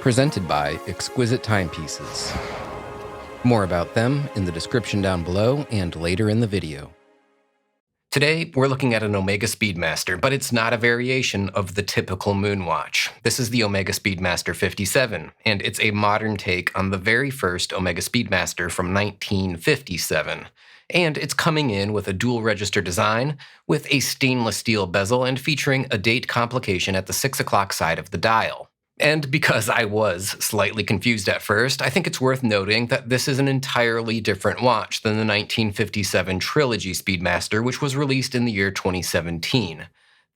Presented by Exquisite Timepieces. More about them in the description down below and later in the video. Today, we're looking at an Omega Speedmaster, but it's not a variation of the typical Moonwatch. This is the Omega Speedmaster 57, and it's a modern take on the very first Omega Speedmaster from 1957. And it's coming in with a dual register design, with a stainless steel bezel and featuring a date complication at the 6 o'clock side of the dial. And because I was slightly confused at first, I think it's worth noting that this is an entirely different watch than the 1957 Trilogy Speedmaster, which was released in the year 2017.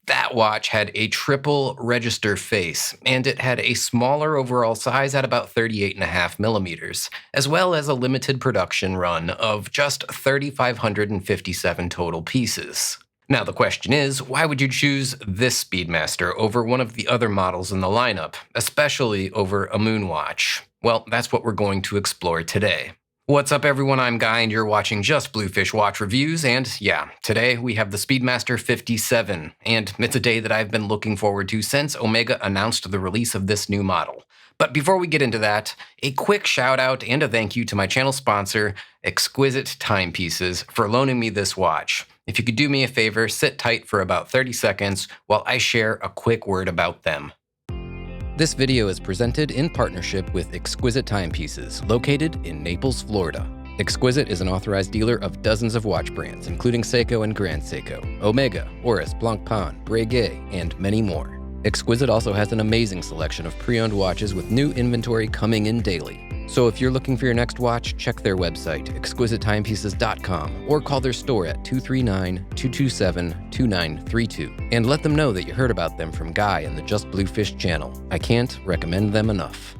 That watch had a triple register face, and it had a smaller overall size at about 38.5 millimeters, as well as a limited production run of just 3,557 total pieces. Now the question is, why would you choose this Speedmaster over one of the other models in the lineup, especially over a Moonwatch? Well, that's what we're going to explore today. What's up everyone, I'm Guy and you're watching Just Bluefish Watch Reviews, and yeah, today we have the Speedmaster 57, and it's a day that I've been looking forward to since Omega announced the release of this new model. But before we get into that, a quick shout out and a thank you to my channel sponsor, Exquisite Timepieces, for loaning me this watch. If you could do me a favor, sit tight for about 30 seconds while I share a quick word about them. This video is presented in partnership with Exquisite Timepieces, located in Naples, Florida. Exquisite is an authorized dealer of dozens of watch brands, including Seiko and Grand Seiko, Omega, Oris, Blancpain, Breguet, and many more. Exquisite also has an amazing selection of pre-owned watches with new inventory coming in daily. So if you're looking for your next watch, check their website, exquisitetimepieces.com, or call their store at 239-227-2932, and let them know that you heard about them from Guy and the Just Bluefish channel. I can't recommend them enough.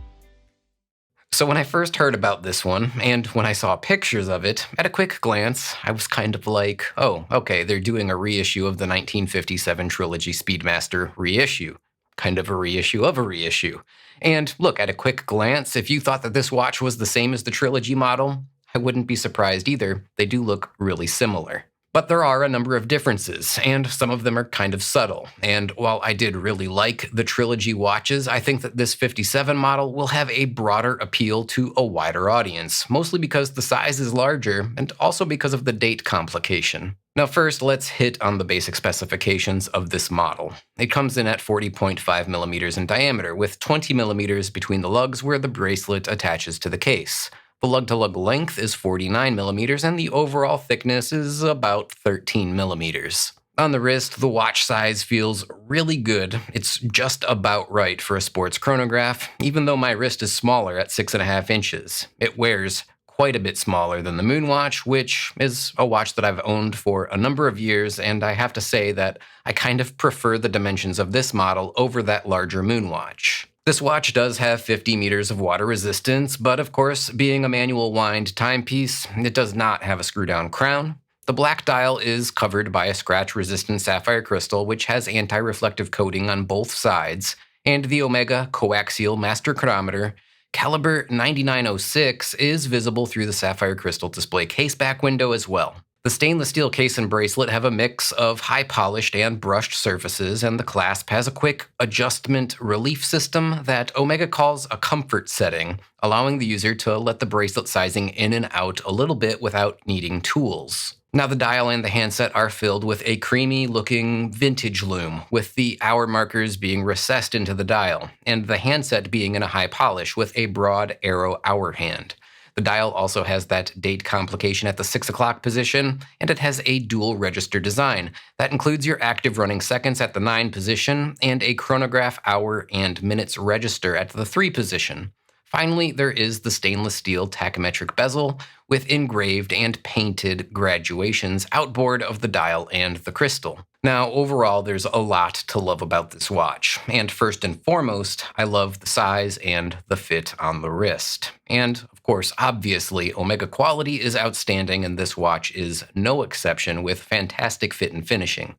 So when I first heard about this one, and when I saw pictures of it, at a quick glance, I was kind of like, oh, okay, they're doing a reissue of the 1957 Trilogy Speedmaster reissue. Kind of a reissue of a reissue. And look, at a quick glance, if you thought that this watch was the same as the Trilogy model, I wouldn't be surprised either. They do look really similar. But there are a number of differences, and some of them are kind of subtle. And while I did really like the Trilogy watches, I think that this 57 model will have a broader appeal to a wider audience, mostly because the size is larger, and also because of the date complication. Now first, let's hit on the basic specifications of this model. It comes in at 40.5 millimeters in diameter, with 20 millimeters between the lugs where the bracelet attaches to the case. The lug-to-lug length is 49 millimeters, and the overall thickness is about 13 millimeters. On the wrist, the watch size feels really good. It's just about right for a sports chronograph, even though my wrist is smaller at 6.5 inches. It wears quite a bit smaller than the Moonwatch, which is a watch that I've owned for a number of years, and I have to say that I kind of prefer the dimensions of this model over that larger Moonwatch. This watch does have 50 meters of water resistance, but of course, being a manual wind timepiece, it does not have a screw-down crown. The black dial is covered by a scratch-resistant sapphire crystal, which has anti-reflective coating on both sides, and the Omega coaxial master chronometer, caliber 9906, is visible through the sapphire crystal display case back window as well. The stainless steel case and bracelet have a mix of high-polished and brushed surfaces, and the clasp has a quick adjustment relief system that Omega calls a comfort setting, allowing the user to let the bracelet sizing in and out a little bit without needing tools. Now the dial and the handset are filled with a creamy-looking vintage lume, with the hour markers being recessed into the dial, and the handset being in a high polish with a broad arrow hour hand. The dial also has that date complication at the 6 o'clock position, and it has a dual register design. That includes your active running seconds at the 9 position, and a chronograph hour and minutes register at the 3 position. Finally, there is the stainless steel tachometric bezel with engraved and painted graduations outboard of the dial and the crystal. Now, overall, there's a lot to love about this watch, and first and foremost, I love the size and the fit on the wrist. And, of course, obviously, Omega quality is outstanding, and this watch is no exception with fantastic fit and finishing.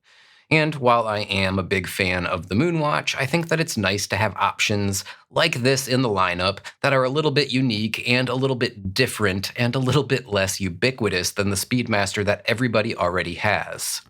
And while I am a big fan of the Moonwatch, I think that it's nice to have options like this in the lineup that are a little bit unique and a little bit different and a little bit less ubiquitous than the Speedmaster that everybody already has.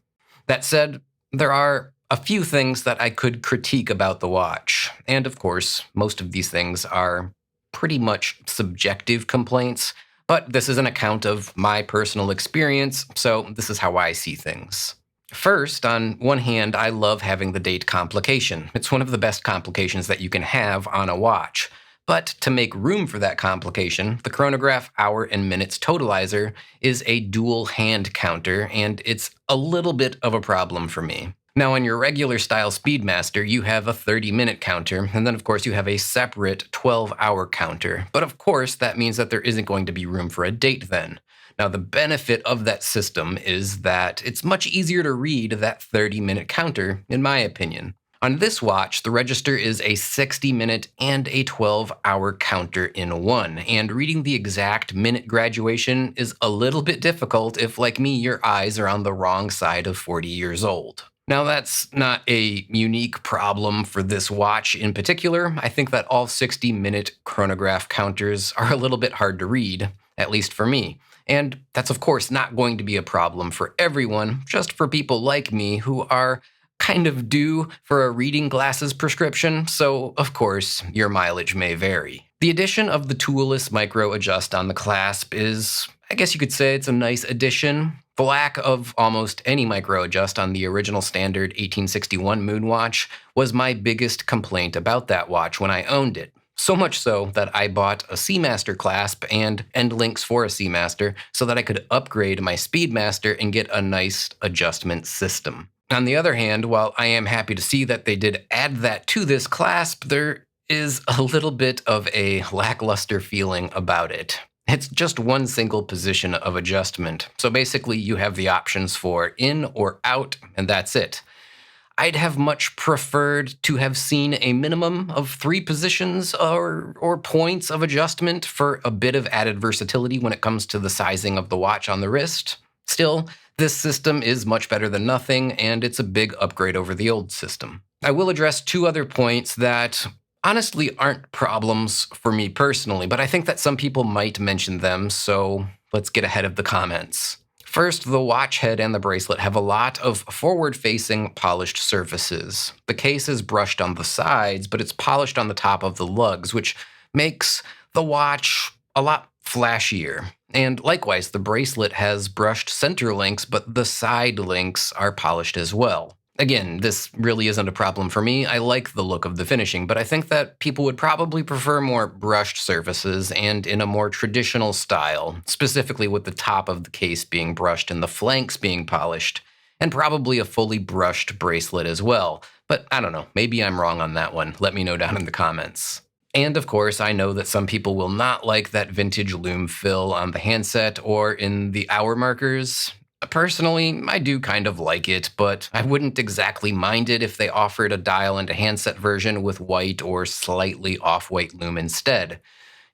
That said, there are a few things that I could critique about the watch. And of course, most of these things are pretty much subjective complaints, but this is an account of my personal experience, so this is how I see things. First, on one hand, I love having the date complication. It's one of the best complications that you can have on a watch. But to make room for that complication, the chronograph hour and minutes totalizer is a dual hand counter, and it's a little bit of a problem for me. Now, on your regular style Speedmaster, you have a 30-minute counter, and then of course you have a separate 12-hour counter. But of course, that means that there isn't going to be room for a date then. Now, the benefit of that system is that it's much easier to read that 30-minute counter, in my opinion. On this watch, the register is a 60-minute and a 12-hour counter in one, and reading the exact minute graduation is a little bit difficult if, like me, your eyes are on the wrong side of 40 years old. Now, that's not a unique problem for this watch in particular. I think that all 60-minute chronograph counters are a little bit hard to read, at least for me. And that's, of course, not going to be a problem for everyone, just for people like me who are kind of due for a reading glasses prescription, so of course, your mileage may vary. The addition of the toolless micro adjust on the clasp is, I guess you could say it's a nice addition. The lack of almost any micro adjust on the original standard 1861 Moonwatch was my biggest complaint about that watch when I owned it. So much so that I bought a Seamaster clasp and end links for a Seamaster so that I could upgrade my Speedmaster and get a nice adjustment system. On the other hand, while I am happy to see that they did add that to this clasp, there is a little bit of a lackluster feeling about it. It's just one single position of adjustment, so basically you have the options for in or out, and that's it. I'd have much preferred to have seen a minimum of 3 positions or points of adjustment for a bit of added versatility when it comes to the sizing of the watch on the wrist. Still, this system is much better than nothing, and it's a big upgrade over the old system. I will address 2 other points that honestly aren't problems for me personally, but I think that some people might mention them, so let's get ahead of the comments. First, the watch head and the bracelet have a lot of forward-facing polished surfaces. The case is brushed on the sides, but it's polished on the top of the lugs, which makes the watch a lot flashier. And likewise, the bracelet has brushed center links, but the side links are polished as well. Again, this really isn't a problem for me. I like the look of the finishing, but I think that people would probably prefer more brushed surfaces and in a more traditional style, specifically with the top of the case being brushed and the flanks being polished, and probably a fully brushed bracelet as well. But I don't know, maybe I'm wrong on that one. Let me know down in the comments. And of course, I know that some people will not like that vintage lume fill on the handset or in the hour markers. Personally, I do kind of like it, but I wouldn't exactly mind it if they offered a dial and a handset version with white or slightly off-white lume instead.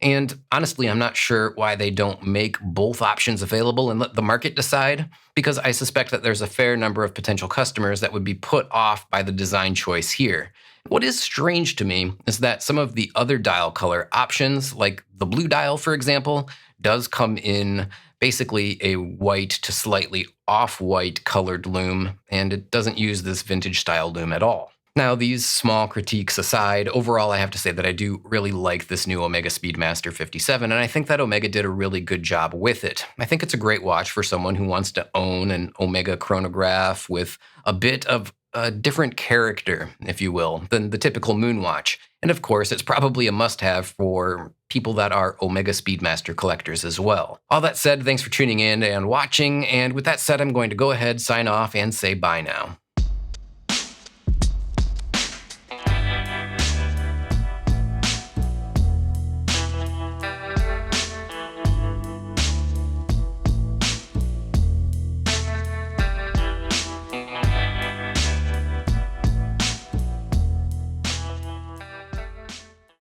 And honestly, I'm not sure why they don't make both options available and let the market decide, because I suspect that there's a fair number of potential customers that would be put off by the design choice here. What is strange to me is that some of the other dial color options, like the blue dial, for example, does come in basically a white to slightly off-white colored lume, and it doesn't use this vintage style lume at all. Now, these small critiques aside, overall I have to say that I do really like this new Omega Speedmaster 57, and I think that Omega did a really good job with it. I think it's a great watch for someone who wants to own an Omega chronograph with a bit of a different character, if you will, than the typical Moonwatch. And of course, it's probably a must-have for people that are Omega Speedmaster collectors as well. All that said, thanks for tuning in and watching, and with that said, I'm going to go ahead, sign off, and say bye now.